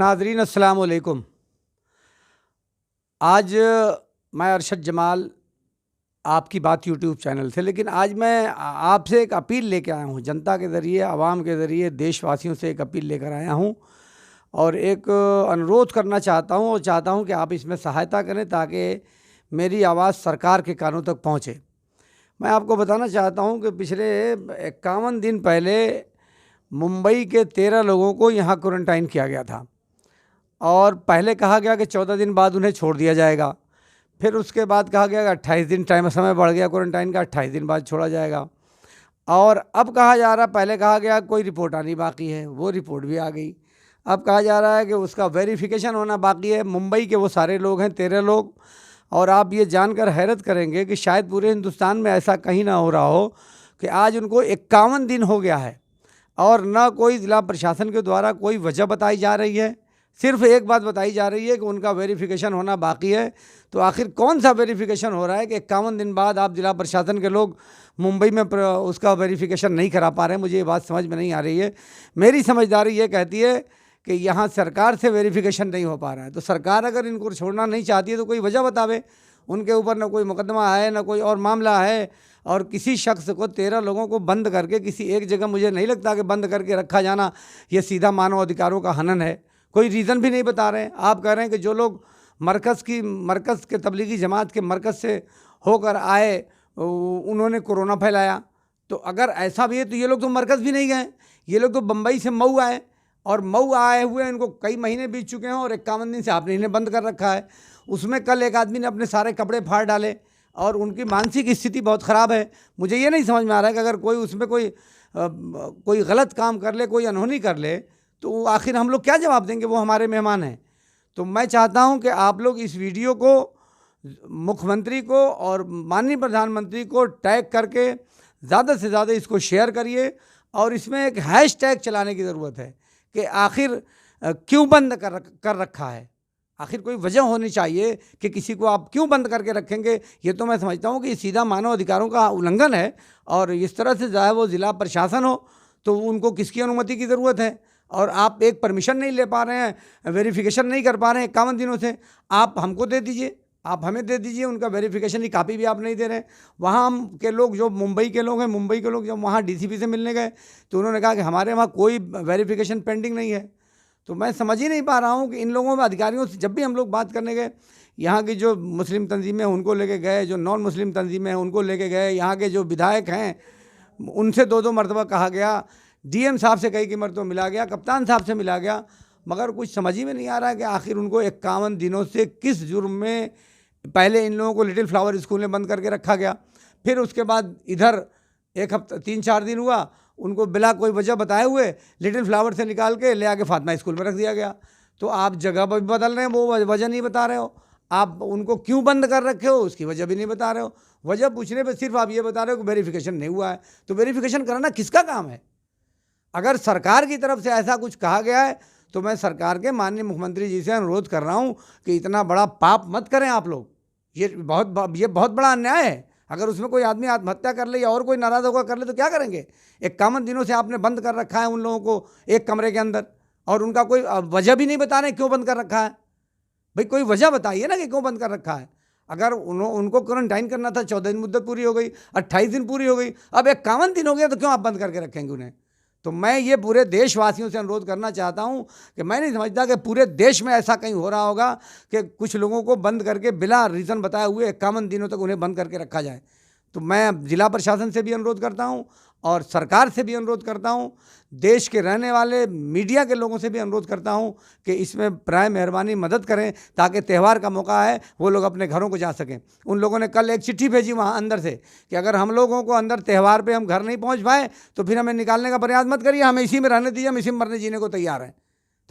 नाज़रीन अस्सलाम वालेकुम। आज मैं अरशद जमाल आपकी बात यूट्यूब चैनल से, लेकिन आज मैं आपसे एक अपील लेकर आया हूँ। जनता के ज़रिए, आवाम के ज़रिए, देशवासियों से एक अपील लेकर आया हूँ और एक अनुरोध करना चाहता हूँ और चाहता हूँ कि आप इसमें सहायता करें ताकि मेरी आवाज़ सरकार के कानों तक पहुँचे। मैं आपको बताना चाहता हूँ कि पिछले 51 दिन पहले मुंबई के 13 लोगों को यहाँ क्वारंटाइन किया गया था और पहले कहा गया कि 14 दिन बाद उन्हें छोड़ दिया जाएगा। फिर उसके बाद कहा गया कि 28 दिन समय बढ़ गया क्वारंटाइन का, 28 दिन बाद छोड़ा जाएगा। और अब कहा जा रहा, पहले कहा गया कोई रिपोर्ट आनी बाकी है, वो रिपोर्ट भी आ गई। अब कहा जा रहा है कि उसका वेरिफिकेशन होना बाकी है। मुंबई के वो सारे लोग हैं, 13 लोग। और आप ये जानकर हैरत करेंगे कि शायद पूरे हिंदुस्तान में ऐसा कहीं ना हो रहा हो कि आज उनको 51 दिन हो गया है और ना कोई ज़िला प्रशासन के द्वारा कोई वजह बताई जा रही है। सिर्फ एक बात बताई जा रही है कि उनका वेरिफिकेशन होना बाकी है। तो आखिर कौन सा वेरिफिकेशन हो रहा है कि 51 दिन बाद आप ज़िला प्रशासन के लोग मुंबई में उसका वेरिफिकेशन नहीं करा पा रहे हैं? मुझे ये बात समझ में नहीं आ रही है। मेरी समझदारी ये कहती है कि यहाँ सरकार से वेरिफिकेशन नहीं हो पा रहा है। तो सरकार अगर इनको छोड़ना नहीं चाहती है तो कोई वजह बतावे। उनके ऊपर ना कोई मुकदमा है, ना कोई और मामला है। और किसी शख्स को 13 लोगों को बंद करके किसी एक जगह, मुझे नहीं लगता कि बंद करके रखा जाना ये सीधा मानव अधिकारों का हनन है। कोई रीज़न भी नहीं बता रहे हैं। आप कह रहे हैं कि जो लोग मरकज़ के तबलीगी जमात के मरकज़ से होकर आए उन्होंने कोरोना फैलाया। तो अगर ऐसा भी है तो ये लोग तो मरकज़ भी नहीं गए, ये लोग तो बम्बई से मऊ आए और मऊ आए हुए इनको कई महीने बीत चुके हैं और 51 दिन से आपने इन्हें बंद कर रखा है। उसमें कल एक आदमी ने अपने सारे कपड़े फाड़ डाले और उनकी मानसिक स्थिति बहुत ख़राब है। मुझे ये नहीं समझ में आ रहा है कि अगर कोई उसमें कोई गलत काम कर ले, कोई अनहोनी कर ले, तो आखिर हम लोग क्या जवाब देंगे? वो हमारे मेहमान हैं। तो मैं चाहता हूं कि आप लोग इस वीडियो को मुख्यमंत्री को और माननीय प्रधानमंत्री को टैग करके ज़्यादा से ज़्यादा इसको शेयर करिए और इसमें एक हैशटैग चलाने की ज़रूरत है कि आखिर क्यों बंद कर रखा है। आखिर कोई वजह होनी चाहिए कि किसी को आप क्यों बंद करके रखेंगे। ये तो मैं समझता हूँ कि ये सीधा मानव अधिकारों का उल्लंघन है और इस तरह से चाहे वो ज़िला प्रशासन हो तो उनको किसकी अनुमति की ज़रूरत है। और आप एक परमिशन नहीं ले पा रहे हैं, वेरिफिकेशन नहीं कर पा रहे हैं 51 दिनों से। आप हमको दे दीजिए, आप हमें दे दीजिए, उनका वेरिफिकेशन की कापी भी आप नहीं दे रहे हैं। वहाँ हम के लोग जो मुंबई के लोग हैं, मुंबई के लोग जब वहाँ डीसीपी से मिलने गए तो उन्होंने कहा कि हमारे वहाँ कोई वेरिफिकेशन पेंडिंग नहीं है। तो मैं समझ ही नहीं पा रहा हूँ कि इन लोगों में अधिकारियों से जब भी हम लोग बात करने गए, यहाँ की जो मुस्लिम तंजीमें हैं उनको लेके गए, जो नॉन मुस्लिम तंजीमें हैं उनको लेके गए, यहाँ के जो विधायक हैं उनसे 2-2 मरतबा कहा गया, डीएम साहब से कई मरतबा मिला गया, कप्तान साहब से मिला गया, मगर कुछ समझ ही में नहीं आ रहा है कि आखिर उनको 51 दिनों से किस जुर्म में। पहले इन लोगों को लिटिल फ्लावर स्कूल में बंद करके रखा गया, फिर उसके बाद इधर एक हफ्ता 3-4 दिन हुआ उनको बिला कोई वजह बताए हुए लिटिल फ्लावर से निकाल के ले आके फातिमा स्कूल में रख दिया गया। तो आप जगह भी बदल रहे हैं, वो वजह नहीं बता रहे हो। आप उनको क्यों बंद कर रखे हो उसकी वजह भी नहीं बता रहे हो। वजह पूछने पर सिर्फ आप ये बता रहे हो कि वेरिफिकेशन नहीं हुआ है। तो वेरिफिकेशन कराना किसका काम है? अगर सरकार की तरफ से ऐसा कुछ कहा गया है तो मैं सरकार के माननीय मुख्यमंत्री जी से अनुरोध कर रहा हूँ कि इतना बड़ा पाप मत करें आप लोग। ये बहुत बड़ा अन्याय है। अगर उसमें कोई आदमी आत्महत्या कर ले या और कोई नाराज़ होकर कर ले तो क्या करेंगे? 51 दिनों से आपने बंद कर रखा है उन लोगों को एक कमरे के अंदर और उनका कोई वजह भी नहीं बता रहे क्यों बंद कर रखा है। भाई कोई वजह बताइए ना कि क्यों बंद कर रखा है। अगर उनको क्वारंटाइन करना था, 14 दिन मुद्दत पूरी हो गई, 28 दिन पूरी हो गई, अब 51 दिन हो गया तो क्यों आप बंद करके रखेंगे उन्हें? तो मैं ये पूरे देशवासियों से अनुरोध करना चाहता हूँ कि मैं नहीं समझता कि पूरे देश में ऐसा कहीं हो रहा होगा कि कुछ लोगों को बंद करके बिना रीज़न बताए हुए 51 दिनों तक उन्हें बंद करके रखा जाए। तो मैं ज़िला प्रशासन से भी अनुरोध करता हूँ और सरकार से भी अनुरोध करता हूँ, देश के रहने वाले मीडिया के लोगों से भी अनुरोध करता हूँ कि इसमें प्राय मेहरबानी मदद करें ताकि त्यौहार का मौका है वो लोग अपने घरों को जा सकें। उन लोगों ने कल एक चिट्ठी भेजी वहाँ अंदर से कि अगर हम लोगों को अंदर त्यौहार पे हम घर नहीं पहुँच पाए तो फिर हमें निकालने का प्रयास मत करिए, हमें इसी में रहने दीजिए, हम इसी में मरने जीने को तैयार हैं।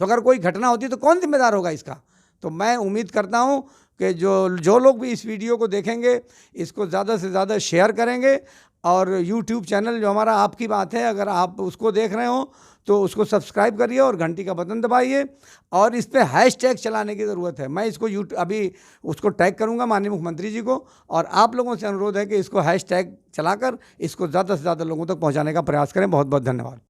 तो अगर कोई घटना होती तो कौन जिम्मेदार होगा इसका? तो मैं उम्मीद करता हूँ कि जो लोग भी इस वीडियो को देखेंगे इसको ज़्यादा से ज़्यादा शेयर करेंगे और यूट्यूब चैनल जो हमारा आपकी बात है, अगर आप उसको देख रहे हो तो उसको सब्सक्राइब करिए और घंटी का बटन दबाइए और इस पर हैशटैग चलाने की ज़रूरत है। मैं इसको अभी उसको टैग करूंगा माननीय मुख्यमंत्री जी को और आप लोगों से अनुरोध है कि इसको हैशटैग चलाकर इसको ज़्यादा से ज़्यादा लोगों तक पहुंचाने का प्रयास करें। बहुत बहुत धन्यवाद।